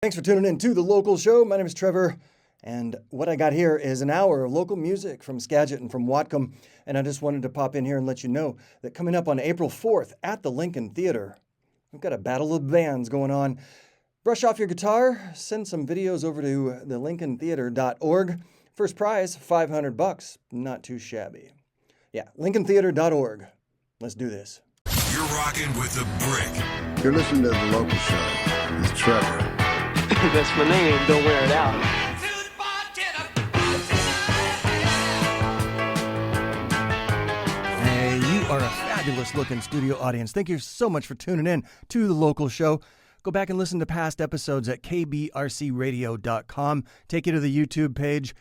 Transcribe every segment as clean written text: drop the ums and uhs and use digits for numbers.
Thanks for tuning in to The Local Show. My name is Trevor, and what I got here is an hour of local music from Skagit and from Whatcom, and I just wanted to pop in here and let you know that coming up on April 4th at the Lincoln Theater, we've got a battle of bands going on. Brush off your guitar, send some videos over to thelincolntheater.org. First prize, $500. Not too shabby. Yeah, lincolntheater.org. Let's do this. You're rocking with The Brick. You're listening to The Local Show with Trevor. That's my name, don't wear it out. Hey, you are a fabulous looking studio audience. Thank you so much for tuning in to The Local Show. Go back and listen to past episodes at kbrcradio.com. Take you to the YouTube page.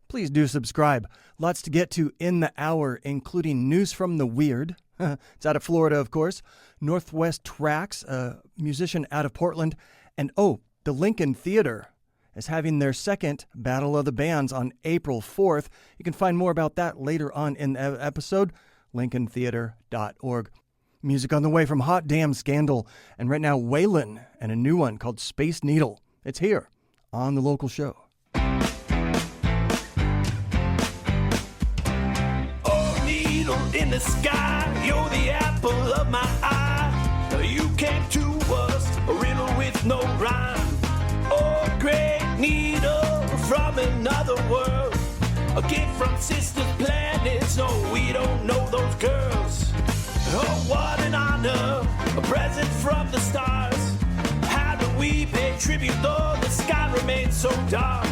Please do subscribe. Lots to get to in the hour, including news from the weird. It's out of Florida, of course. Northwest Tracks, a musician out of Portland. And the Lincoln Theater is having their second Battle of the Bands on April 4th. You can find more about that later on in the episode, lincolntheater.org. Music on the way from Hot Damn Scandal, and right now Waylon and a new one called Space Needle. It's here on The Local Show. Oh, needle in the sky, you're the apple of my eye. You came to us, a riddle with no rhyme. Oh, great needle from another world, a gift from sister planets. No, we don't know those girls. Oh, what an honor, a present from the stars. How do we pay tribute though the sky remains so dark?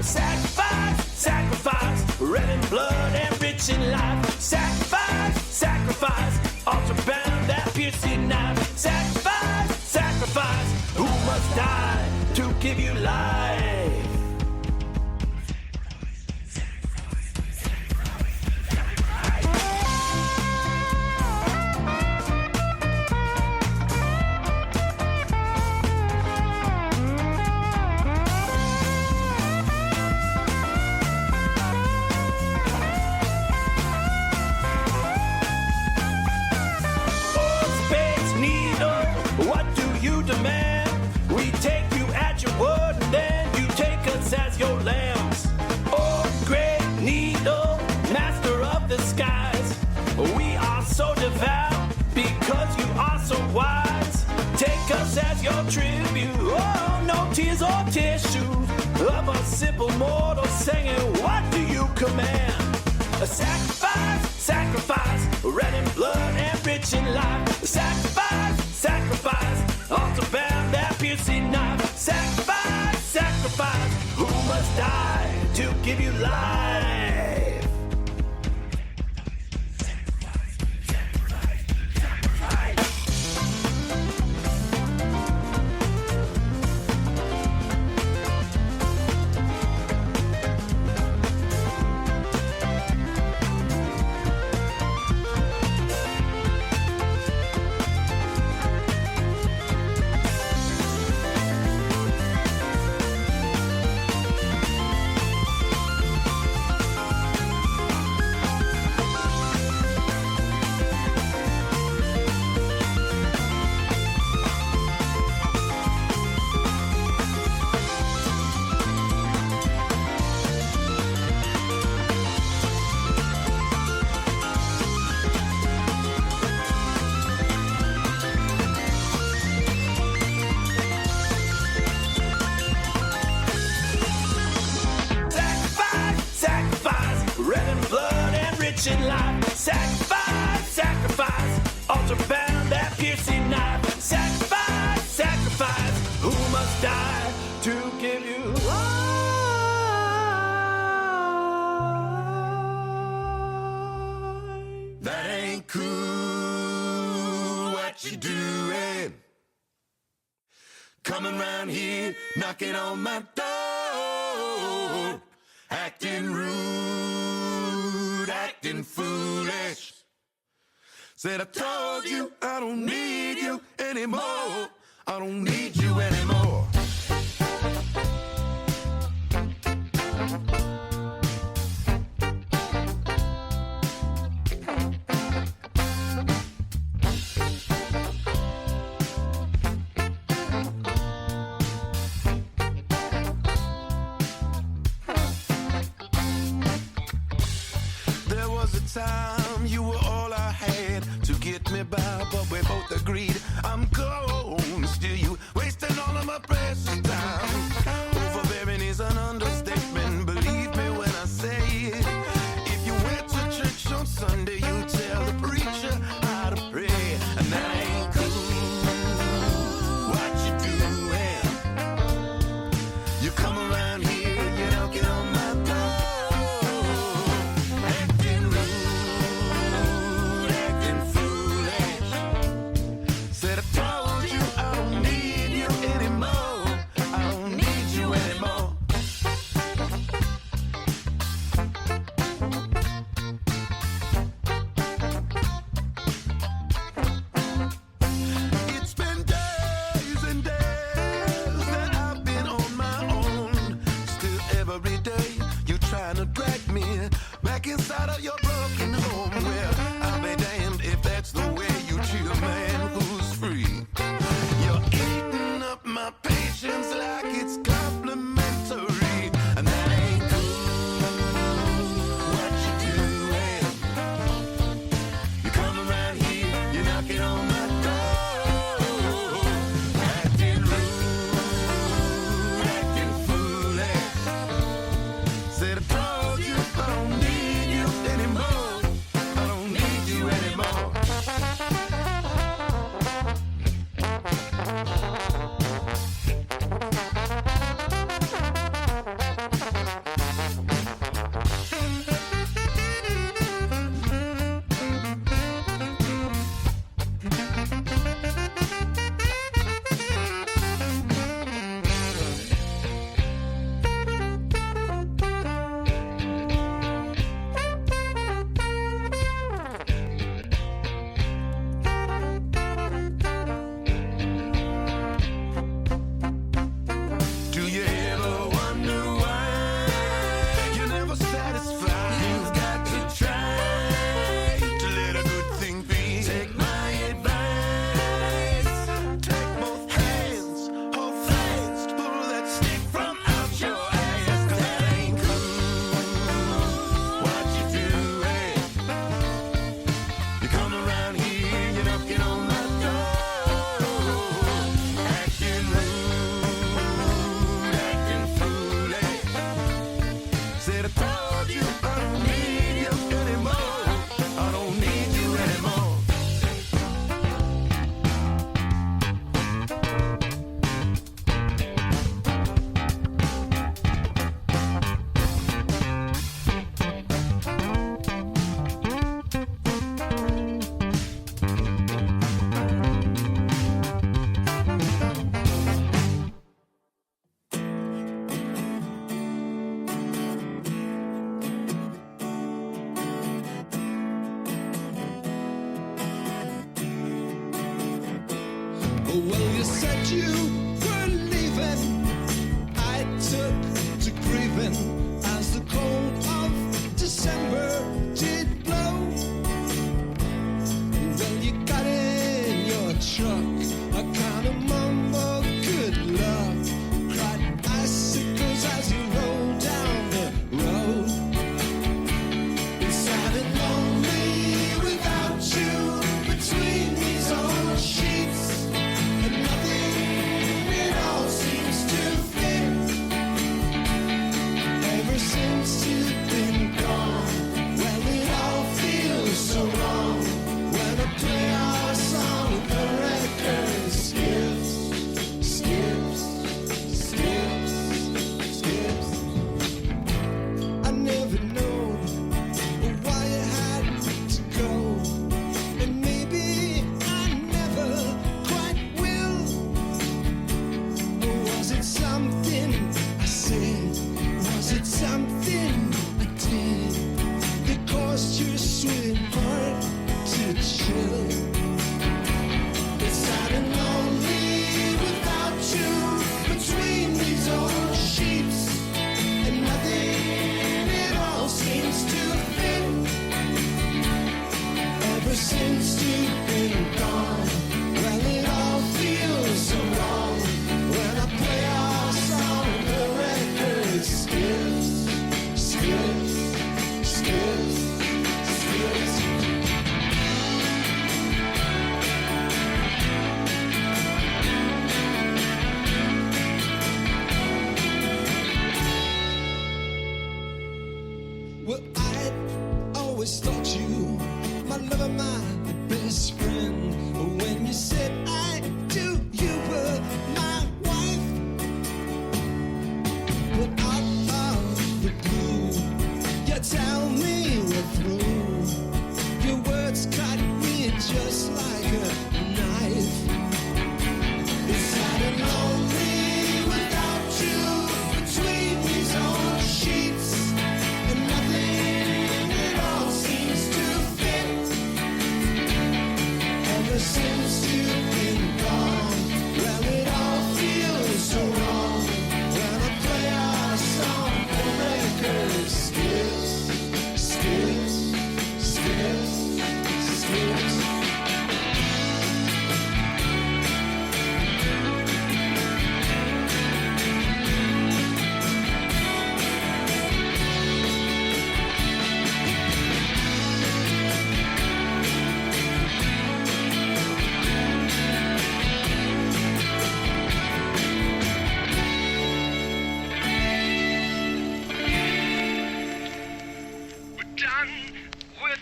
Sacrifice, sacrifice, red in blood and rich in life. Sacrifice, sacrifice, altar bound that piercing knife. Sacrifice, sacrifice, who must die to give you life? We take you at your word, and then you take us as your lambs. Oh, great needle, master of the skies. We are so devout because you are so wise. Take us as your tribute. Oh, no tears or tissues of a simple mortal singing. What do you command? A sacrifice, sacrifice, red in blood and rich in life. Sacrifice, sacrifice, altar bound that piercing knife. Sacrifice, sacrifice, who must die to give you life? In life. Sacrifice, sacrifice, altar bound that piercing knife. Sacrifice, sacrifice, who must die to give you life? That ain't cool, what you doing? Coming round here, knocking on my door, acting rude, acting foolish. Said I told you I don't need you anymore. I don't need you anymore. I'm gone. Still you wasting all of my precious time. Overbearing is an understatement. Believe me when I say it. If you went to church on Sunday, you tell the preacher how to pray, and that ain't cool. What you doing? You come around here, you don't get on my door, acting rude, acting foolish. Said I told you I don't need you anymore. I don't need you anymore. It's been days and days that I've been on my own. Still every day you're trying to drag me back inside of your broken home. Well, I'll be damned if that's the way you treat a man who's free. You're eating up my patience like it's complimentary, and that ain't cool. What you doing? You come around here, you're knocking on my door, acting rude, acting foolish. Said I told you I don't need you anymore. I don't need you anymore.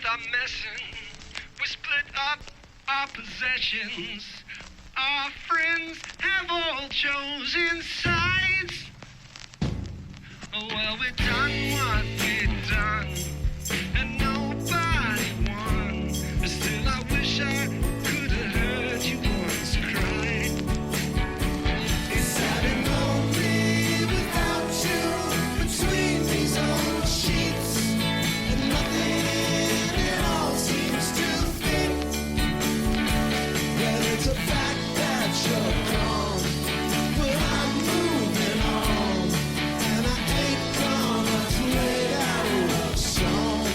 stop messing. We split up our possessions. Our friends have all chosen sides. Oh, well, we done what we done, and nobody won. Still, I wish I could have heard you once cry. It's having lonely without you between these old sheets, and nothing at all seems to fit. Well, it's a fact that you're gone, but I'm moving on, and I ain't gonna play that love song.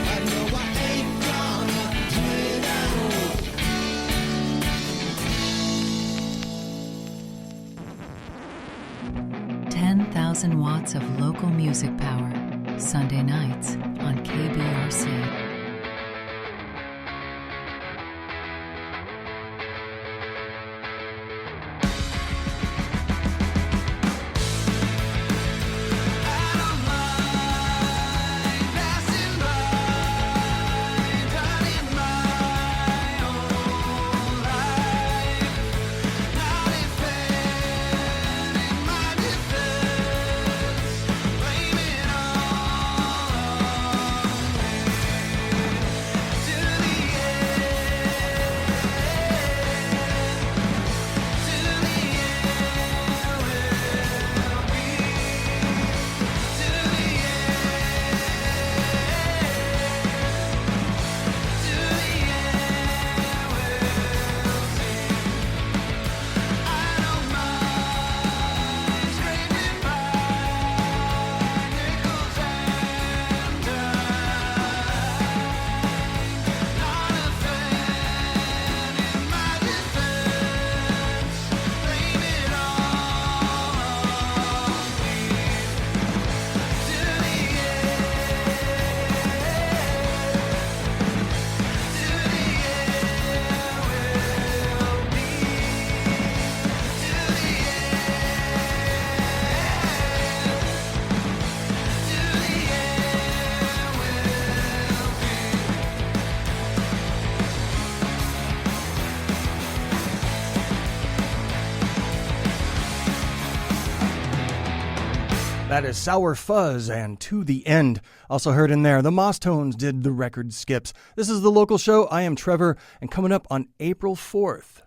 I know I ain't gonna play that old. 10,000 watts of local music power, Sunday nights on KBRC. That is Sour Fuzz and To the End. Also heard in there, the Moss Tones did the record skips. This is The Local Show. I am Trevor, and coming up on April 4th,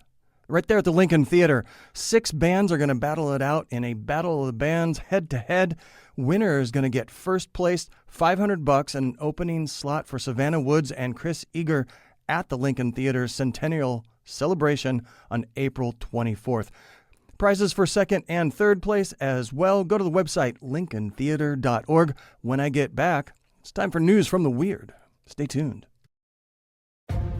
right there at the Lincoln Theater, 6 bands are going to battle it out in a Battle of the Bands head-to-head. Winner is going to get first place, $500, and an opening slot for Savannah Woods and Chris Eager at the Lincoln Theater Centennial Celebration on April 24th. Prizes for second and third place as well. Go to the website, lincolntheater.org. When I get back, it's time for news from the weird. Stay tuned.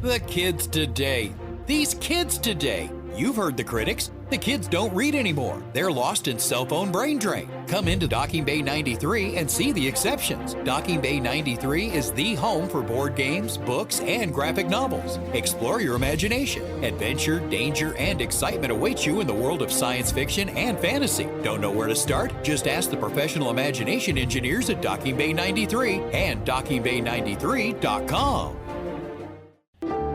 The kids today. These kids today. You've heard the critics. The kids don't read anymore. They're lost in cell phone brain drain. Come into Docking Bay 93 and see the exceptions. Docking Bay 93 is the home for board games, books, and graphic novels. Explore your imagination. Adventure, danger, and excitement await you in the world of science fiction and fantasy. Don't know where to start? Just ask the professional imagination engineers at Docking Bay 93 and dockingbay93.com.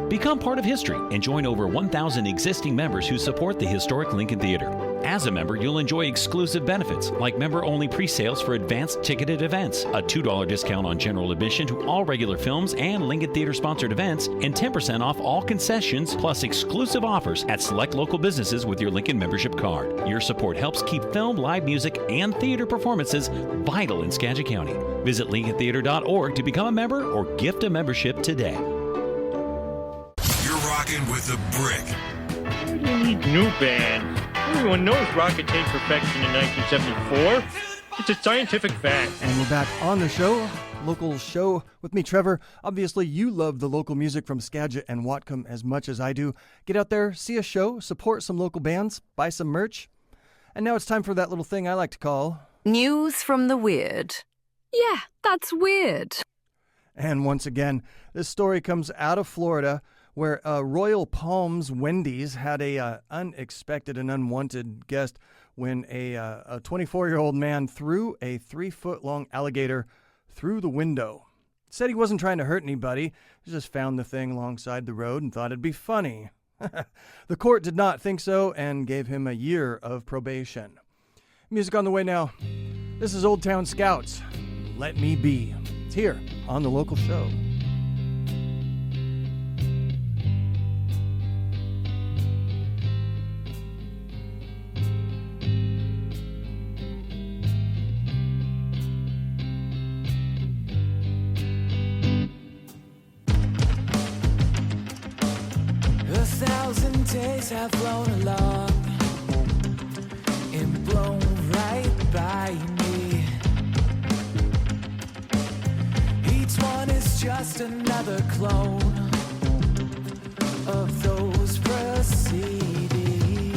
Become part of history and join over 1,000 existing members who support the historic Lincoln Theater. As a member, you'll enjoy exclusive benefits like member-only pre-sales for advanced ticketed events, a $2 discount on general admission to all regular films and Lincoln Theater-sponsored events, and 10% off all concessions, plus exclusive offers at select local businesses with your Lincoln membership card. Your support helps keep film, live music, and theater performances vital in Skagit County. Visit lincolntheater.org to become a member or gift a membership today. Rockin' with the Brick. Why do you need new bands? Everyone knows rock attained perfection in 1974. It's a scientific fact. And we're back on the show, Local Show, with me, Trevor. Obviously, you love the local music from Skagit and Whatcom as much as I do. Get out there, see a show, support some local bands, buy some merch. And now it's time for that little thing I like to call... News from the Weird. Yeah, that's weird. And once again, this story comes out of Florida, where Royal Palms Wendy's had a unexpected and unwanted guest when a 24-year-old man threw a 3-foot-long alligator through the window. Said he wasn't trying to hurt anybody. He just found the thing alongside the road and thought it'd be funny. The court did not think so and gave him a year of probation. Music on the way now. This is Old Town Scouts. Let Me Be. It's here on the local show. 1,000 days have flown along and blown right by me. Each one is just another clone of those preceding.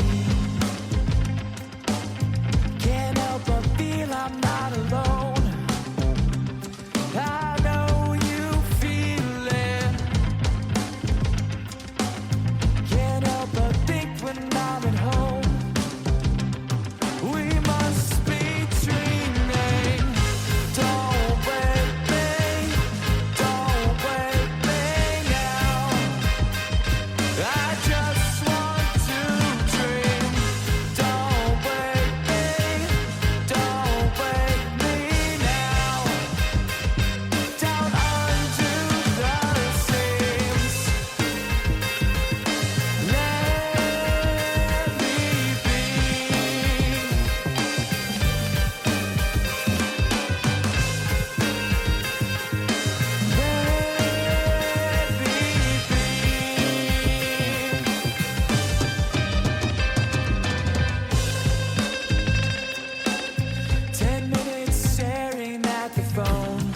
Can't help but feel I'm not alone. I know you feel it. Can't help but think when I'm at home, we must be dreaming. Don't wake me, don't wake me now. I just want to dream. Don't wake me, don't wake me now. Down under the seams. Let me be. Let me be. 10 minutes staring at the phone.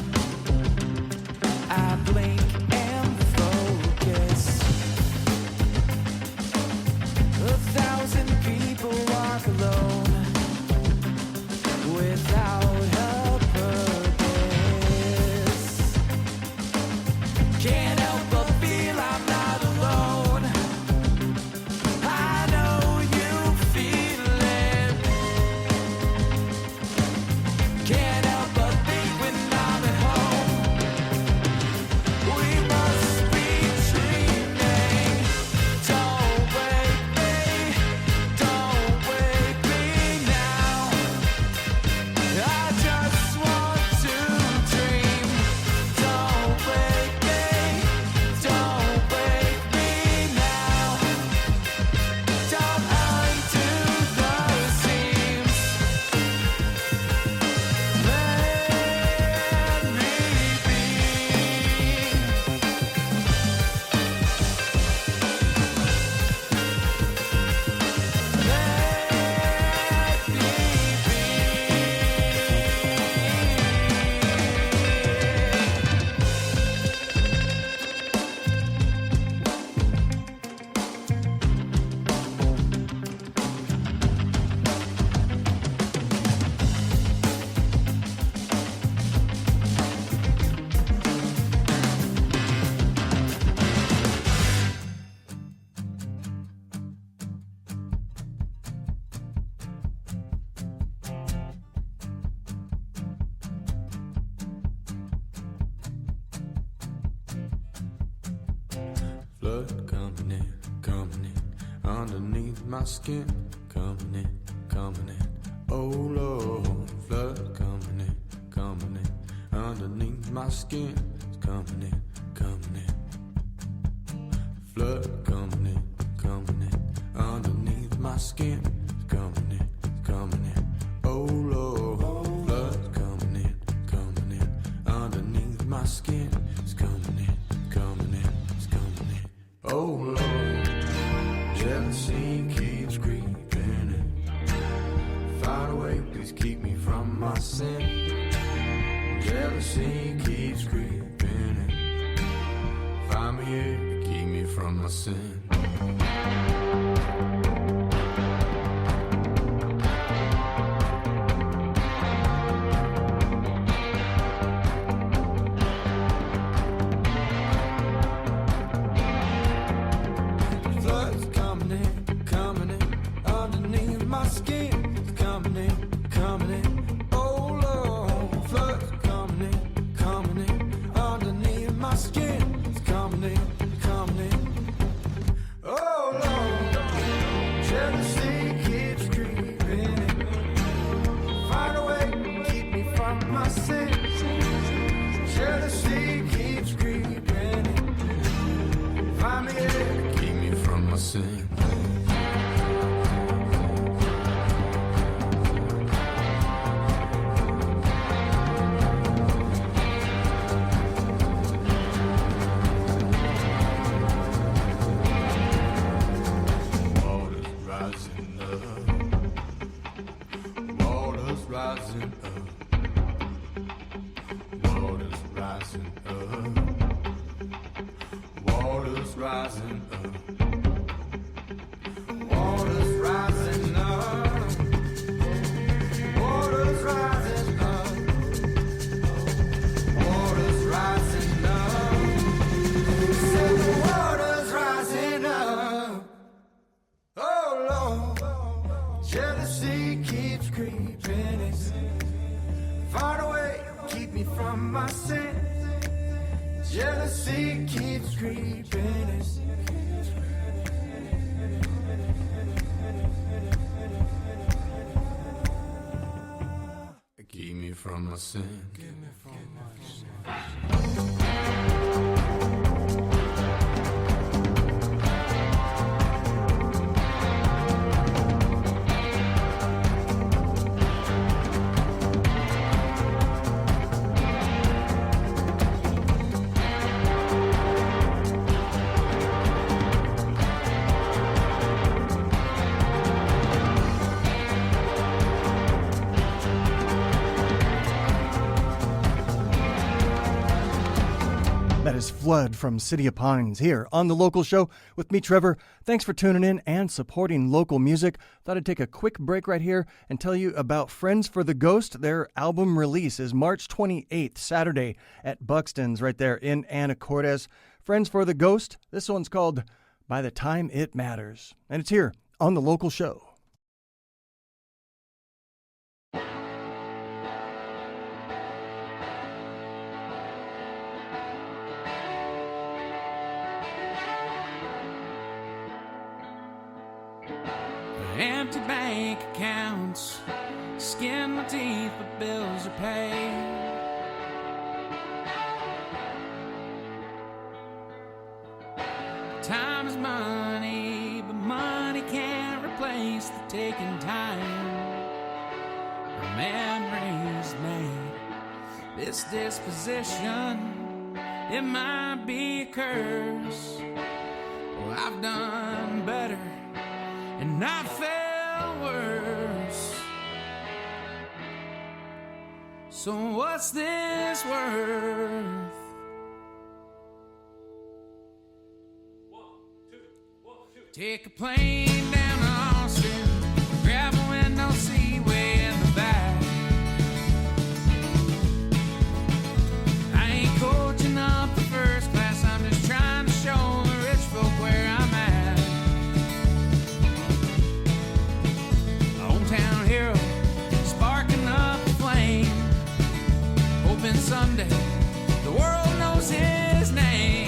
I blink and focus. 1,000 people walk alone without a purpose. Can't help but feel I'm not alone. I know you feel it. Can't help but think when I'm at home, we must be dreaming. Don't wake me, don't wake me now. I just want to dream. Don't wake me, don't wake me now. Down under the seams. Let me be. Let me Blood coming in, underneath my skin, coming in, oh Lord. Blood coming in, underneath my skin, it's coming in. Blood coming in, underneath my skin, it's coming in, oh Lord. Blood coming in, underneath my skin, it's coming in, it's coming in, oh Lord. Jealousy keeps creeping in. Find a way, please keep me from my sin. Jealousy keeps creeping in. Find me here, keep me from my sin. Flood's coming in, underneath my skin. It's coming in, oh Lord. Flood's coming in, underneath my skin. It's coming in, coming in. Oh Lord, jealousy keeps creeping in. Find a way to keep me from my sins. Jealousy keeps creeping in. Find me a way to keep me from my sins. Rising up, water's rising up, water's rising up, water's rising up, water's rising up, water's rising up, said the water's rising up. Oh Lord, jealousy keeps creeping in. Find a way to keep me from my sin. Jealousy keeps creeping in. Keep me from my sin. Keep me from my sin. That is Flood from City of Pines here on The Local Show with me, Trevor. Thanks for tuning in and supporting local music. Thought I'd take a quick break right here and tell you about Friends for the Ghost. Their album release is March 28th, Saturday at Buxton's right there in Anacortes. Friends for the Ghost. This one's called By the Time It Matters. And it's here on The Local Show. Empty bank accounts, skin my teeth, but bills are paid. Time is money, but money can't replace the taking time. The memories made. This disposition, it might be a curse. Well, I've done better, and I felt worse. So what's this worth? Take a plane down to Austin, grab a window seat way in the back. I ain't coaching up the first class, I'm just trying to show the rich folk where I'm at. Hometown hero, sparking up a flame, hoping someday the world knows his name.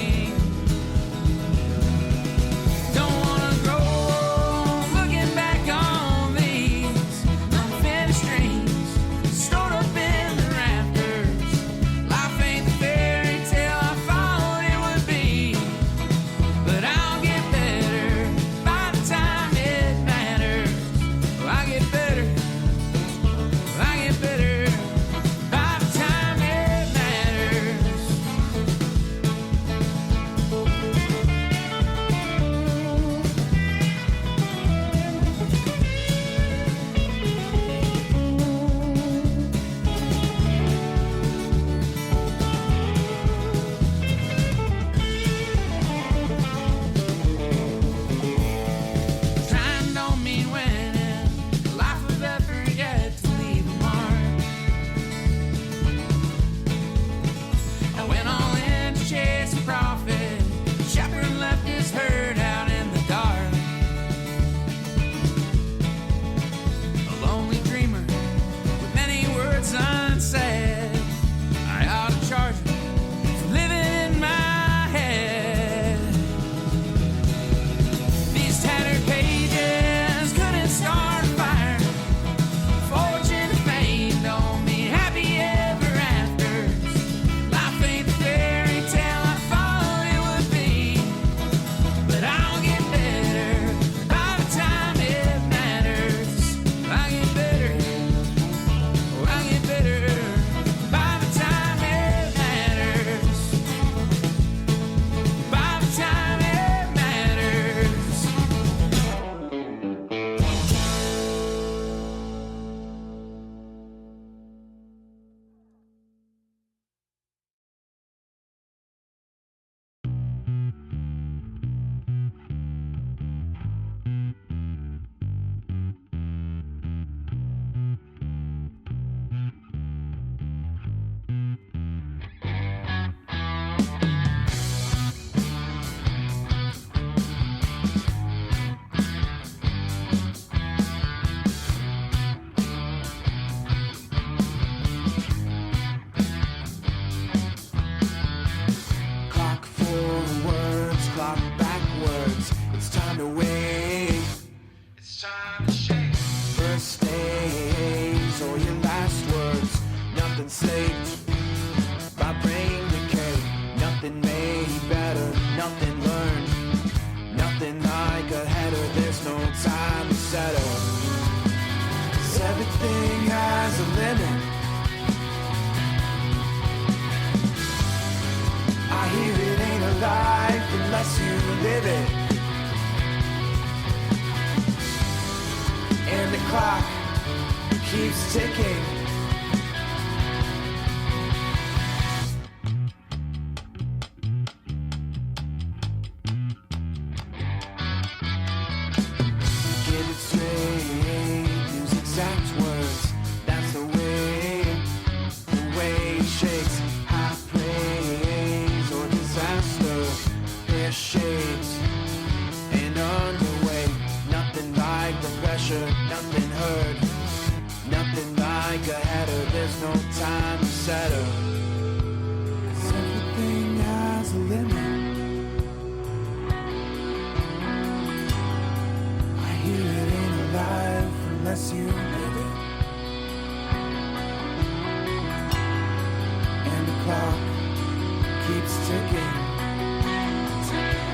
everything has a limit. I hear it ain't a life unless you live it. And the clock keeps ticking. Get it straight, use exact words. That's the way it shakes. High praise or disaster, pear-shaped and underway. Nothing like the pressure, nothing heard, nothing like a header. There's no time to settle. 'Cause everything has a limit. I hear it ain't alive unless you live it. And the clock keeps ticking and ticking.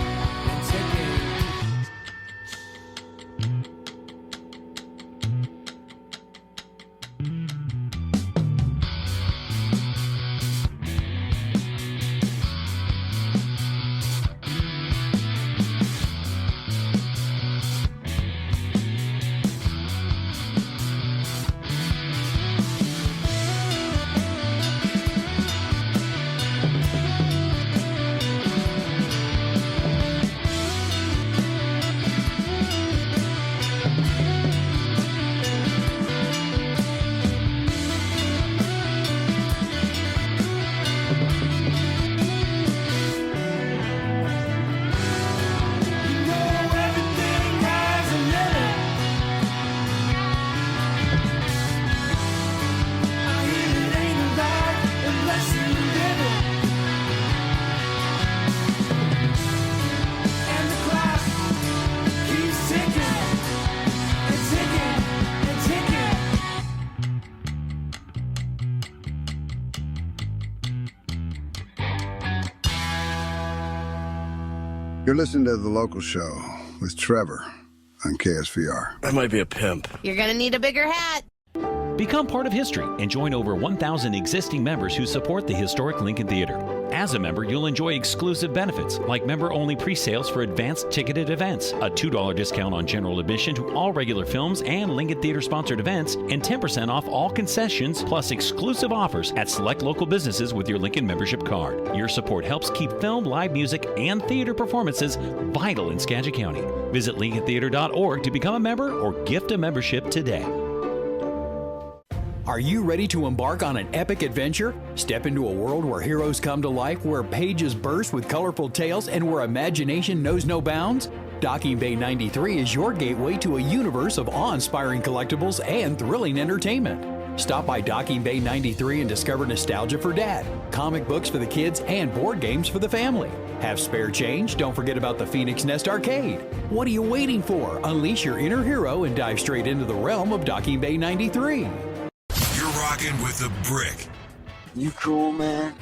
You're listening to The Local Show with Trevor on KSVR. I might be a pimp. You're gonna need a bigger hat. Become part of history and join over 1,000 existing members who support the historic Lincoln Theater. As a member, you'll enjoy exclusive benefits like member-only pre-sales for advanced ticketed events, a $2 discount on general admission to all regular films and Lincoln Theater-sponsored events, and 10% off all concessions, plus exclusive offers at select local businesses with your Lincoln membership card. Your support helps keep film, live music, and theater performances vital in Skagit County. Visit lincolntheater.org to become a member or gift a membership today. Are you ready to embark on an epic adventure? Step into a world where heroes come to life, where pages burst with colorful tales, and where imagination knows no bounds? Docking Bay 93 is your gateway to a universe of awe-inspiring collectibles and thrilling entertainment. Stop by Docking Bay 93 and discover nostalgia for Dad, comic books for the kids, and board games for the family. Have spare change? Don't forget about the Phoenix Nest Arcade. What are you waiting for? Unleash your inner hero and dive straight into the realm of Docking Bay 93. You're rocking with the brick. You cool, man?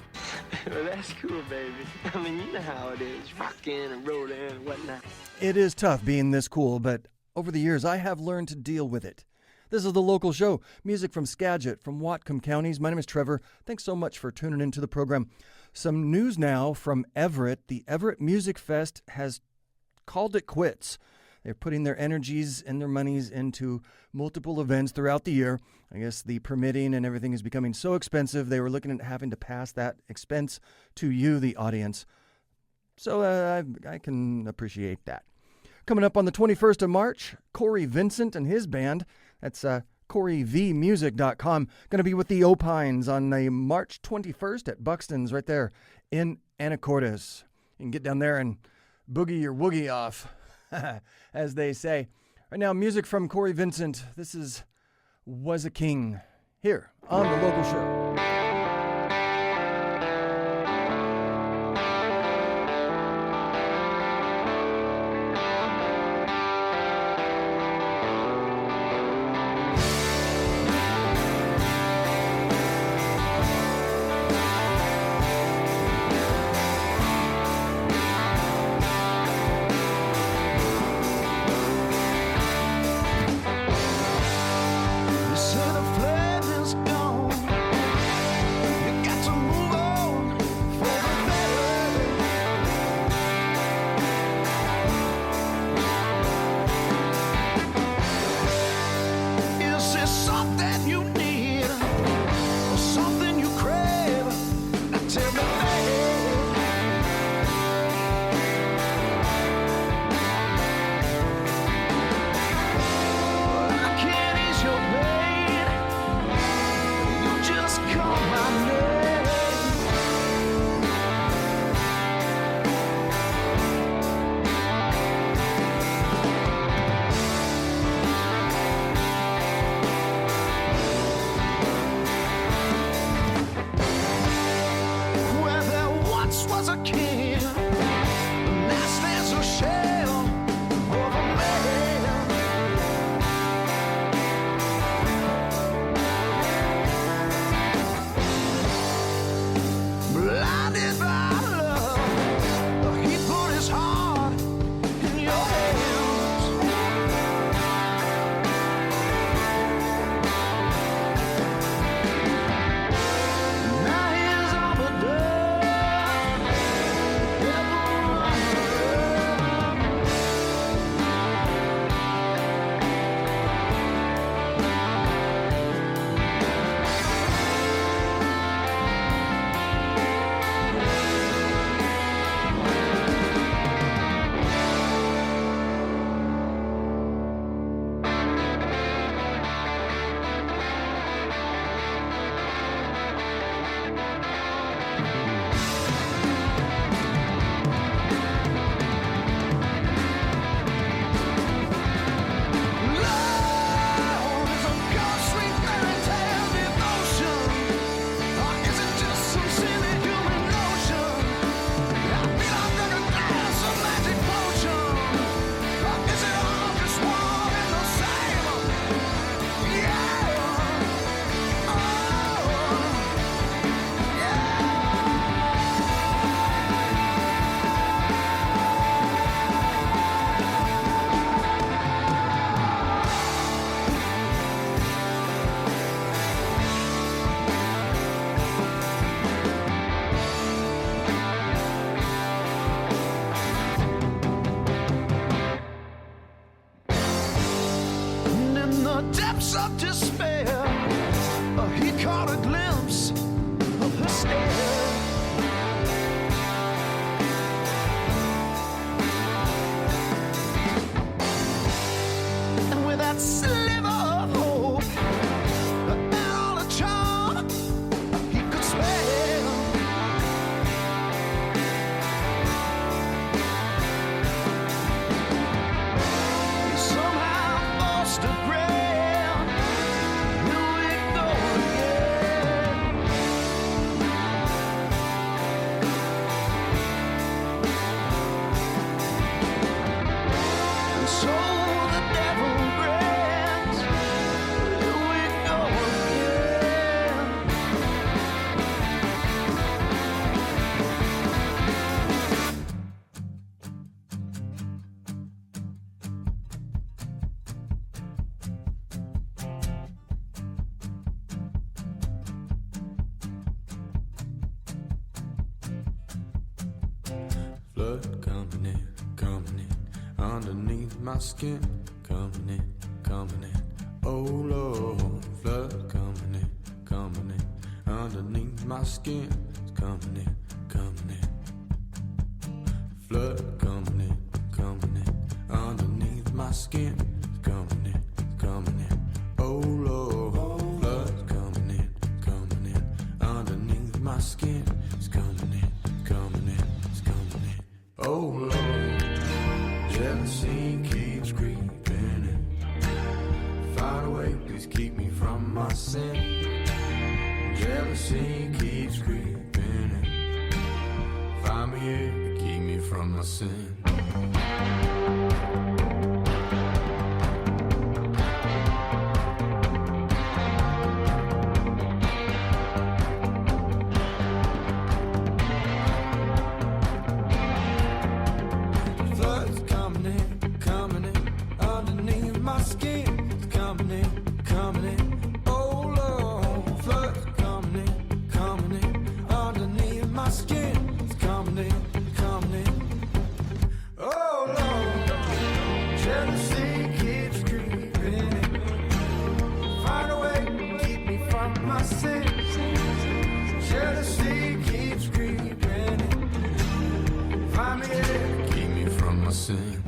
Well, that's cool, baby. I mean, you know how it is, rocking and rolling and whatnot. It is tough being this cool, but over the years I have learned to deal with it. This is The Local Show, music from Skagit, from Whatcom counties. My name is Trevor. Thanks so much for tuning into the program. Some news now from Everett. The Everett Music Fest has called it quits. They're putting their energies and their monies into multiple events throughout the year. I guess the permitting and everything is becoming so expensive, they were looking at having to pass that expense to you, the audience. So I can appreciate that. Coming up on the 21st of March, Corey Vincent and his band, that's CoreyVmusic.com, going to be with the Opines on the March 21st at Buxton's right there in Anacortes. You can get down there and boogie your woogie off, as they say. Right now, music from Corey Vincent. This is Was a King here on The Local Show. The you need or something you crave, tell me, I can't ease your pain. You just call my name. Where there once was a king, now stands a shell of a man. Blinded by love, he put his heart in your hands. Now he's overdone, never on the Love is a ghostly fairy tale devotion, or is it just some silly human notion? I feel I'm gonna glass a magic potion, or is it all just one and the same? Yeah, oh, And in the depths of despair, he caught a glimpse of her stare. And with that sliver of hope and all the charm he could spare, he somehow forced a grab. Here we go again. And so the devil grants. Here we go again. Blood coming in, underneath my skin, coming in, oh Lord, blood coming in, underneath my skin, it's coming in, blood coming in, underneath my skin, it's coming in, oh Lord, blood coming in, underneath my skin, it's coming in, it's coming in, oh Lord, jealousy keeps creeping in. Find a way, please keep me from my sin. Jealousy keeps creeping in. Find me here, keep me from my sin. Flood's coming in, underneath my skin. It's coming in, oh Lord. Flood's coming in, underneath my skin. It's coming in, oh Lord. my sins. Jealousy keeps creeping in. Find me there, keep me from my sins.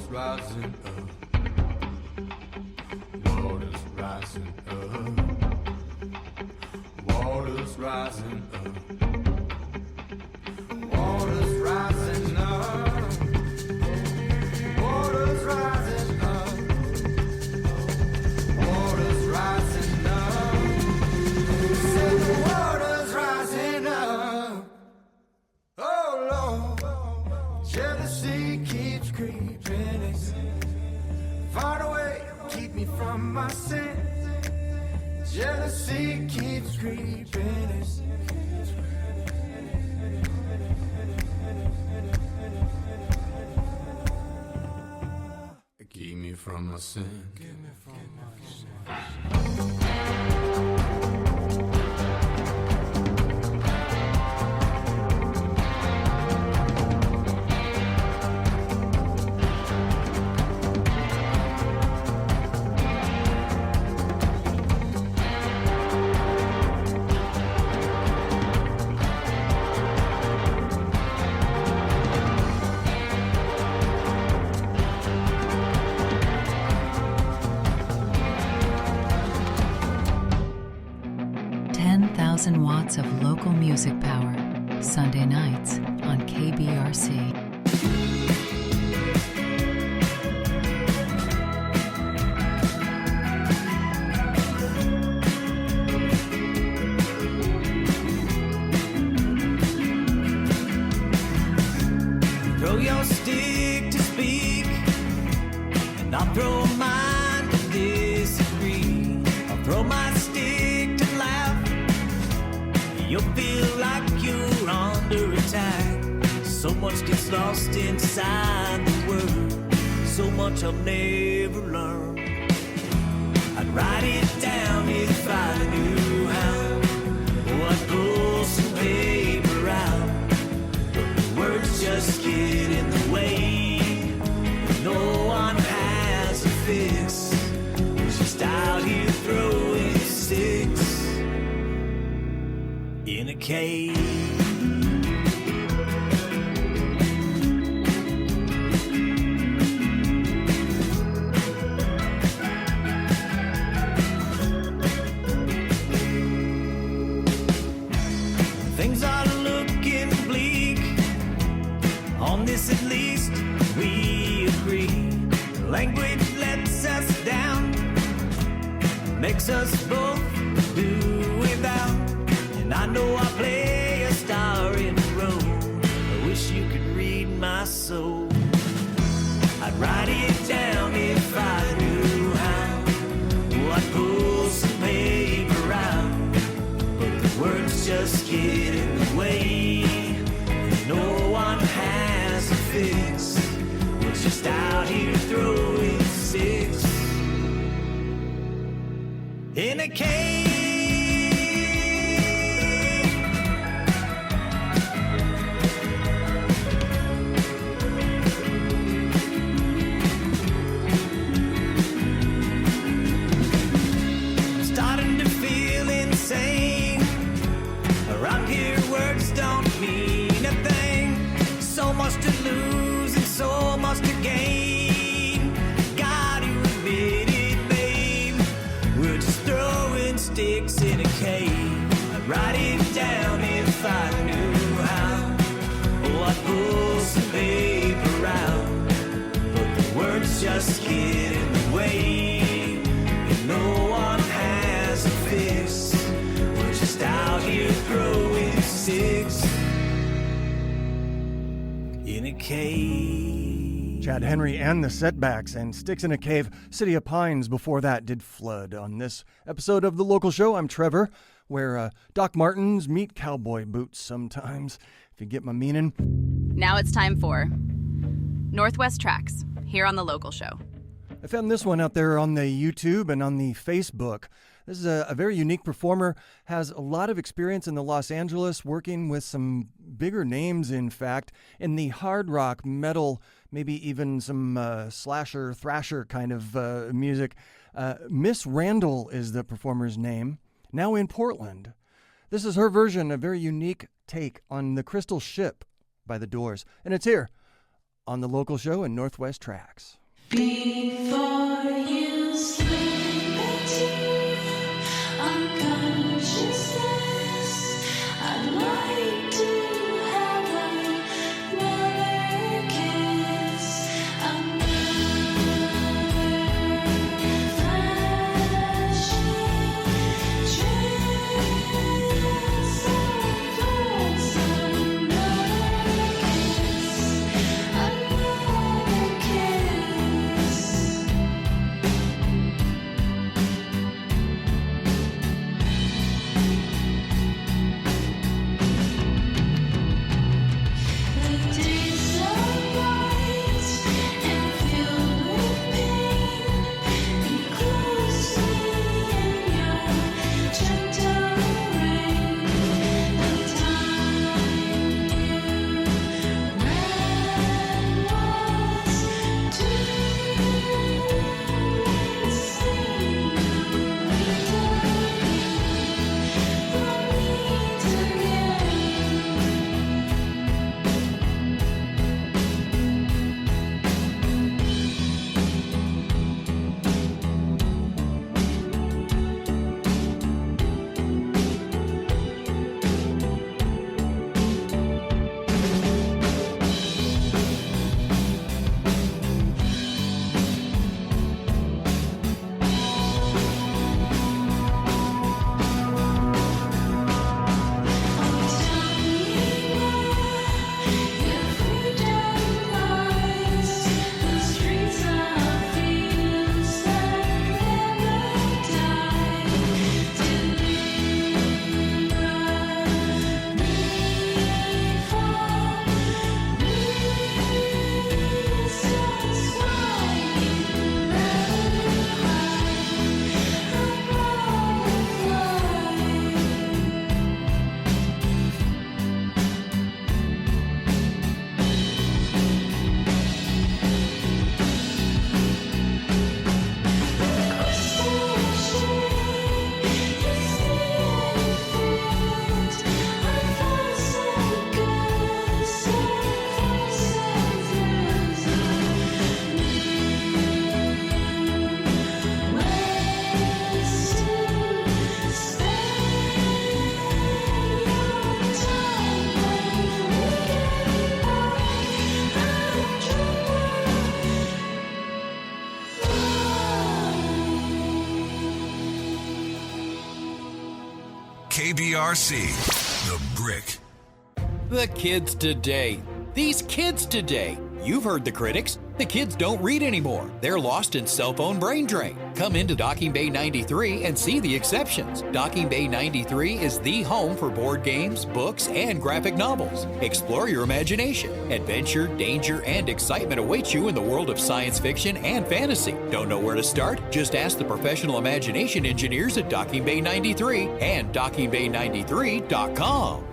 Rising up, water's rising up, water's rising up, water's rising up, water's rising up, water's rising up, say the water's rising up. Oh Lord, jealousy keeps creeping in. Far away, keep me from my sin. Jealousy keeps creeping in. Keep me from my sin. Keep me from my sin. 10,000 watts of local music power, Sunday nights on KBRC. Throw your stick to speak, and I'll throw mine to disagree. I'll throw my stick to laugh. You'll feel like you're under attack. So much gets lost inside the word. So much I'll never learn. I'd write it down if I knew how. Oh, I'd pull some paper out. Words just get in the way. No one has a fix. We're just out here throwing sticks in a cave. Things are looking bleak. On this at least we agree. Language lets us down, makes us both do without. And I know I play a star in the road. I wish you could read my soul. I'd write it down if I knew how. Oh, I'd pull some paper out, but the words just get in the way. No one has a fix. We're just out here throwing sticks in a cave. I'm starting to feel insane. Around here words don't mean a thing. So much to lose and so much to gain. Got to admit it, babe. We're just throwing sticks in a cave. I'd write it down if I knew how. Oh, I'd pull some paper out, but the words just get in the way. And no one has a fix. We're just out here throwing sticks in a cave. Chad Henry and the Setbacks and Sticks in a Cave. City of Pines before that did Flood. On this episode of The Local Show, I'm Trevor, where Doc Martens meet cowboy boots sometimes, if you get my meaning. Now it's time for Northwest Tracks, here on The Local Show. I found this one out there on the YouTube and on the Facebook. This is a very unique performer, has a lot of experience in the Los Angeles, working with some bigger names, in fact, in the hard rock, metal, maybe even some slasher, thrasher kind of music. Miss Randall is the performer's name, now in Portland. This is her version, a very unique take on The Crystal Ship by The Doors. And it's here on the local show in Northwest Tracks. Before you slip into unconsciousness, I'd like to have another kiss, another flashing trance, so close, another kiss, another kiss. The days are bright and filled with pain, and close me in your gentle rain. The time you ran was too insane. We'll meet again. KBRC, The Brick. The kids today. These kids today. You've heard the critics. The kids don't read anymore. They're lost in cell phone brain drain. Come into Docking Bay 93 and see the exceptions. Docking Bay 93 is the home for board games, books, and graphic novels. Explore your imagination. Adventure, danger, and excitement await you in the world of science fiction and fantasy. Don't know where to start? Just ask the professional imagination engineers at Docking Bay 93 and dockingbay93.com.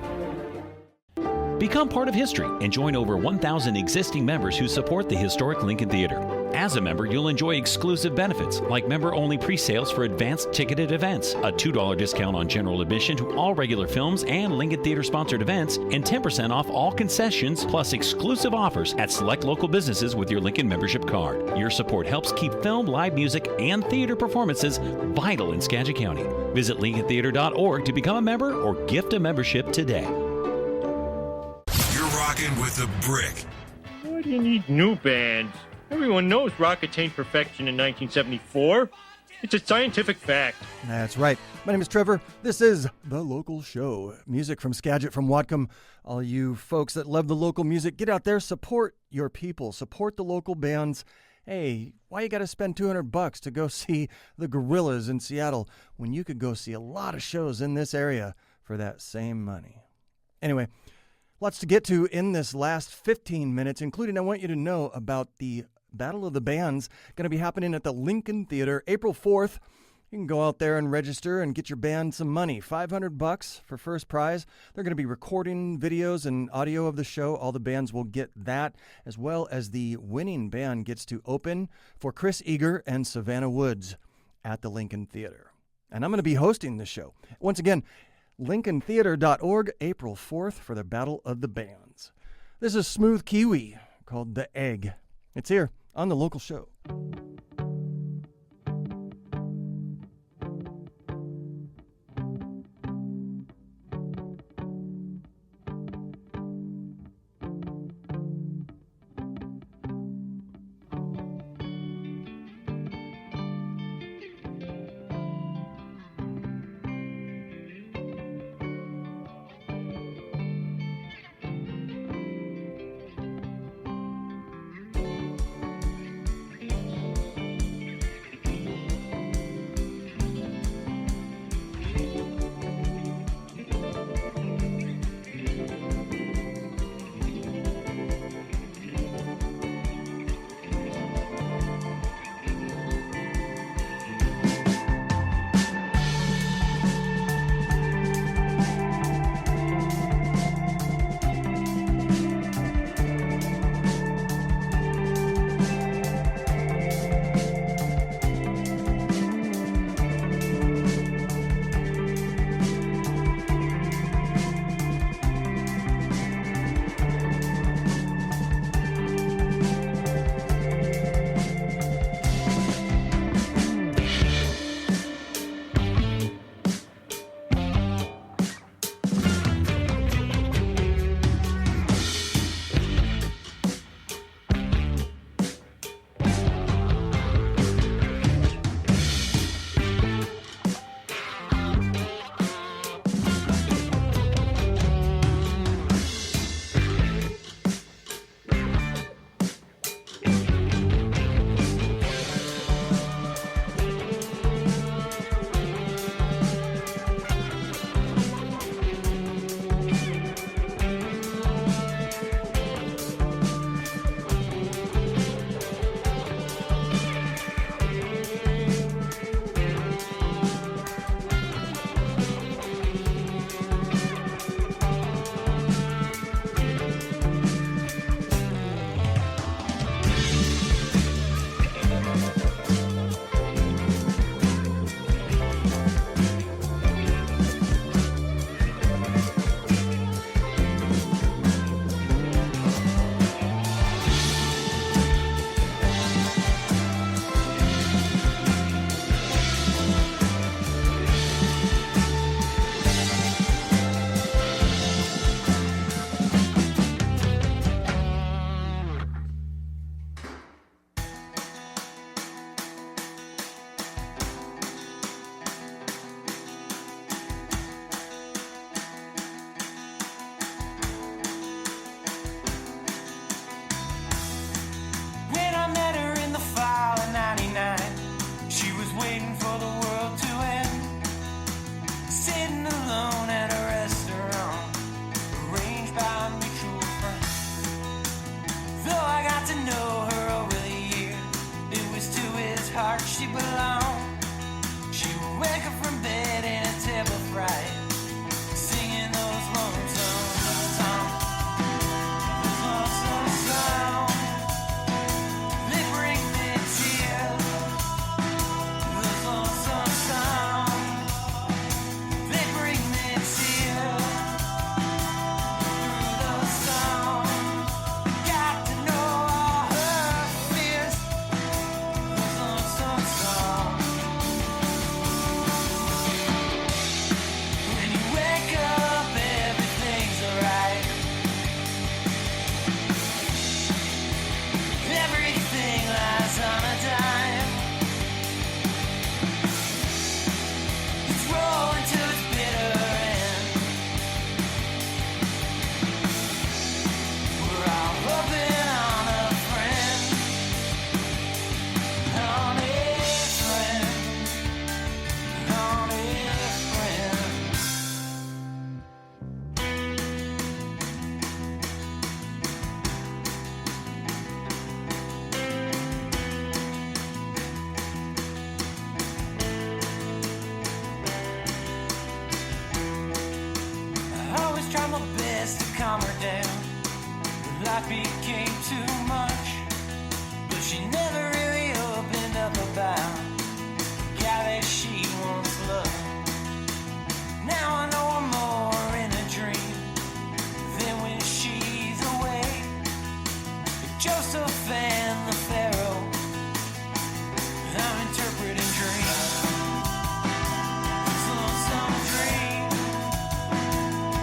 Become part of history and join over 1,000 existing members who support the historic Lincoln Theater. As a member, you'll enjoy exclusive benefits like member-only pre-sales for advanced ticketed events, a $2 discount on general admission to all regular films and Lincoln Theater-sponsored events, and 10% off all concessions, plus exclusive offers at select local businesses with your Lincoln membership card. Your support helps keep film, live music, and theater performances vital in Skagit County. Visit lincolntheater.org to become a member or gift a membership today. Rockin' with The Brick. Why do you need new bands? Everyone knows rock attained perfection in 1974. It's a scientific fact. That's right. My name is Trevor. This is The Local Show. Music from Skagit, from Whatcom. All you folks that love the local music, get out there, support your people, support the local bands. Hey, why you got to spend $200 to go see the Gorillas in Seattle when you could go see a lot of shows in this area for that same money? Anyway, lots to get to in this last 15 minutes, including I want you to know about the Battle of the Bands, going to be happening at the Lincoln Theater April 4th. You can go out there and register and get your band some money. $500 for first prize. They're going to be recording videos and audio of the show. All the bands will get that, as well as the winning band gets to open for Chris Eager and Savannah Woods at the Lincoln Theater. And I'm going to be hosting the show. Once again, lincolntheater.org, April 4th for the Battle of the Bands. This is Smooth Kiwi called The Egg. It's here on the local show. When I met her in the fall of '99, she was waiting for the world to end. Sitting alone at a restaurant, arranged by a mutual friend. Though I got to know her over the years, it was to his heart she belonged. She would wake up from bed in a table fright, singing those lonesome songs. Those lonesome songs. They bring me tears. Those lonesome songs. They bring me tears. Through those songs, got to know all her fears. Those lonesome songs. calm her down. Life became too much, but she never really opened up about the guy that she once loved. Now I know I'm more in a dream than when she's awake. Joseph and the Pharaoh, I'm interpreting dreams. Some dreams,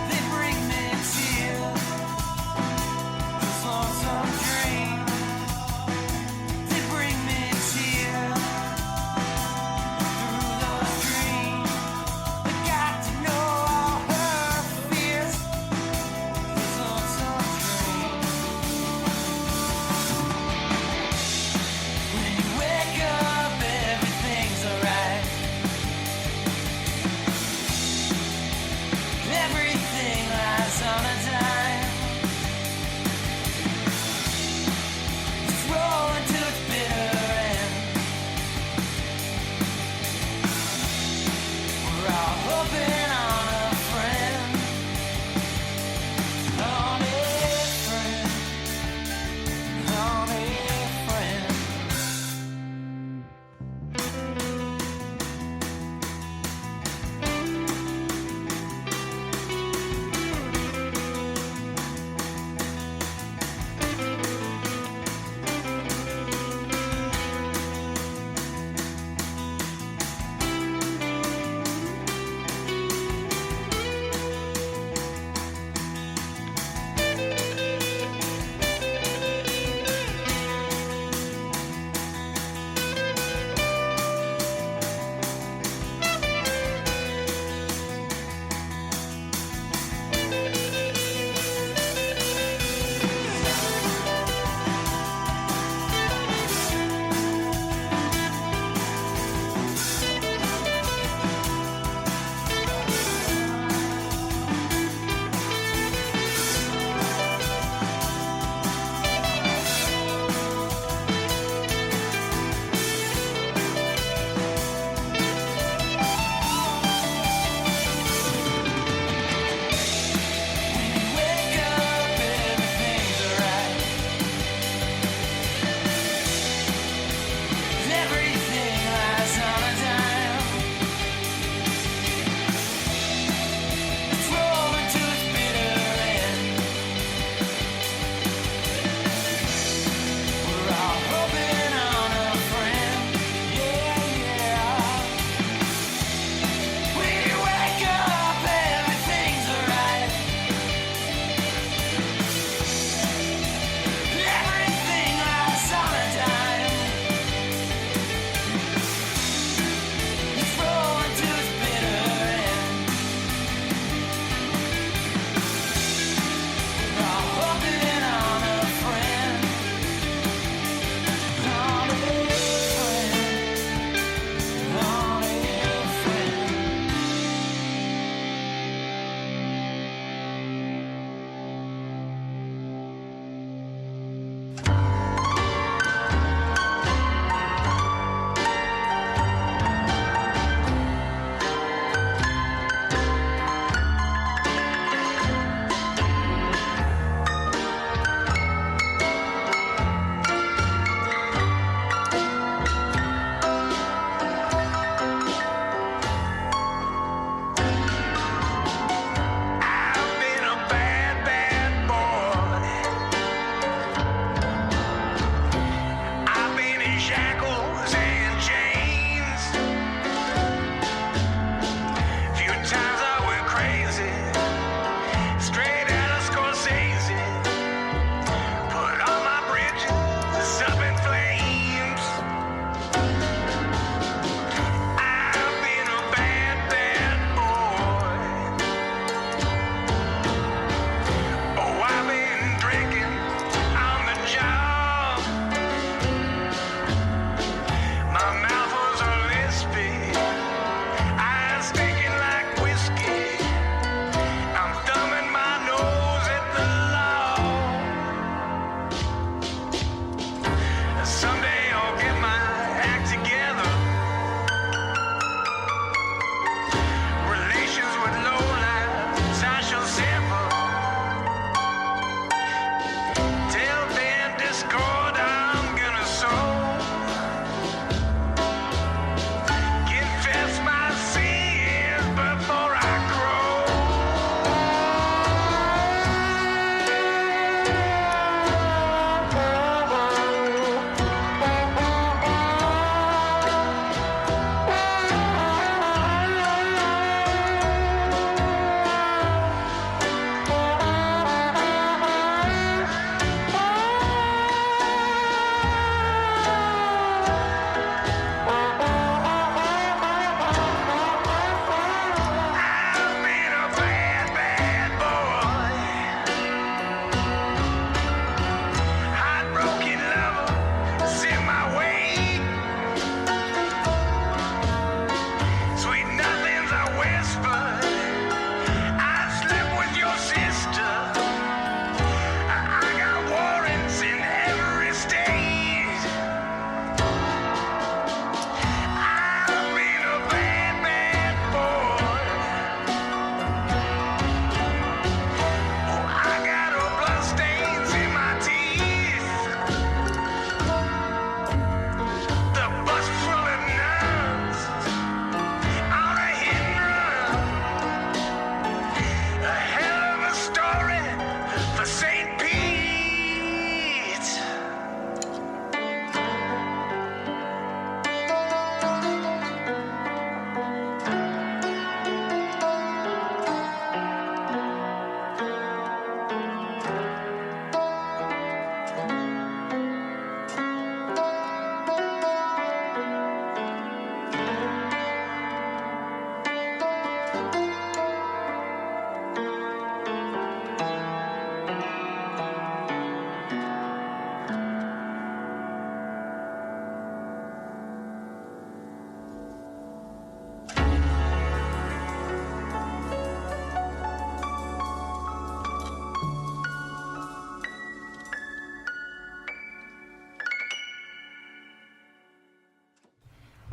they bring me tears. Some dreams, they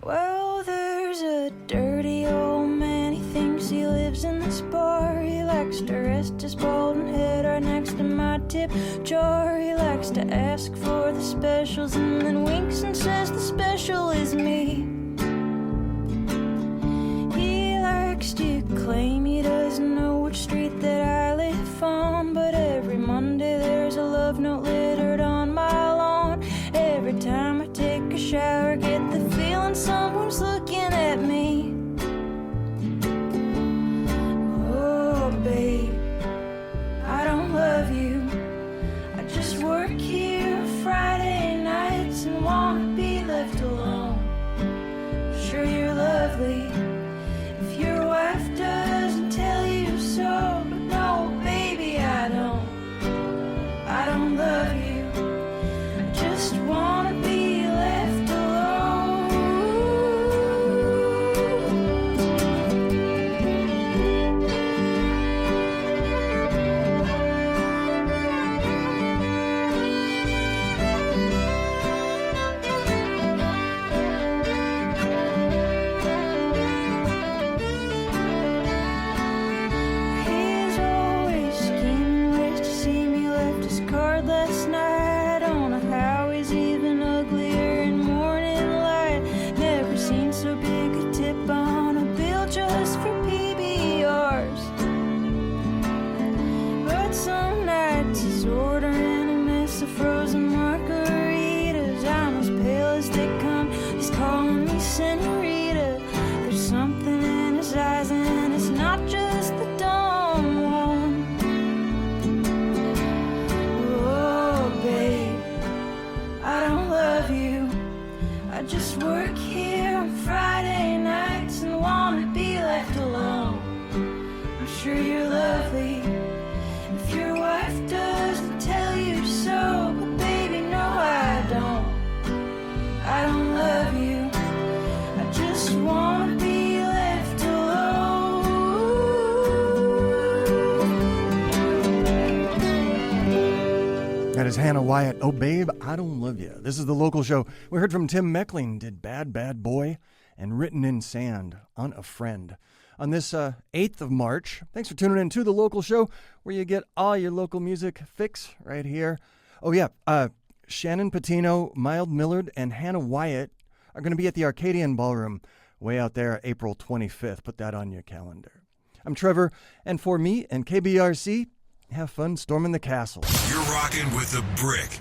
Well, there's a dirty old man, he thinks he lives in this bar. He likes to rest his bald head right next to my tip jar. He likes to ask for the specials and then winks and says the special is me. He likes to claim he doesn't know which street that I live on, but every Monday there's a love note littered on my lawn. Every time I take a shower, get the feeling someone's looking at me. Oh, babe, I don't love you. I just work here Friday nights and wanna be left alone. Sure, you're lovely if your wife doesn't tell you so, but no, baby, I don't love you. I just wanna be left alone. He's always scheming ways to see me, left his card last night. I don't know how he's even uglier in morning light. Never seen so big a tip on a bill just for PBRs. But some nights he's ordering a mess of frozen margaritas. I'm as pale as they come, he's calling me senorita. There's something in his eyes and it's not just the dumb one. Oh, babe, I don't love you. I just work here on Friday nights and wanna be left alone. I'm sure you're lovely if your wife doesn't tell you so, but baby, no, I don't love you. I just wanna be left alone. That is Hannah Wyatt. Oh, babe, I don't love you. This is the local show. We heard from Tim Meckling, did Bad Bad Boy, and Written in Sand on A Friend. On this 8th of March, thanks for tuning in to the local show where you get all your local music fix right here. Oh, yeah, Shannon Patino, Mild Millard, and Hannah Wyatt are going to be at the Arcadian Ballroom way out there April 25th. Put that on your calendar. I'm Trevor, and for me and KBRC, have fun storming the castle. You're rocking with The Brick.